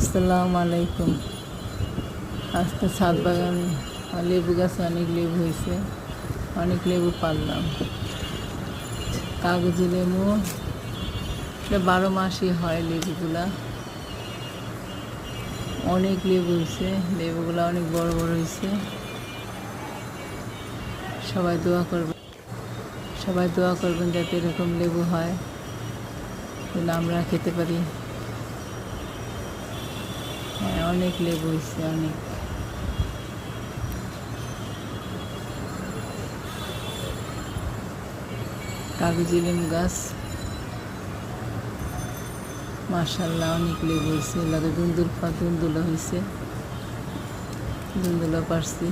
আসসালামু আলাইকুম। আজকে ছাদ বাগানে লেবু গাছে অনেক লেবু হয়েছে, অনেক লেবু পারলাম। কাগজি লেবু, এটা 12 মাসই হয় লেবুগুলা। অনেক লেবু হয়েছে, লেবুগুলা অনেক বড় বড় হয়েছে। সবাই দোয়া করবেন যাতে এরকম লেবু হয়, যেন আমরা খেতে পারি। হ্যাঁ, অনেক লেবু হয়েছে, অনেক। কাগজি লেবু গাছ, মাশাআল্লাহ অনেক লেবু হয়েছে। লাগে দুন্দুলা হয়েছে, দুন্দুলা পারছি।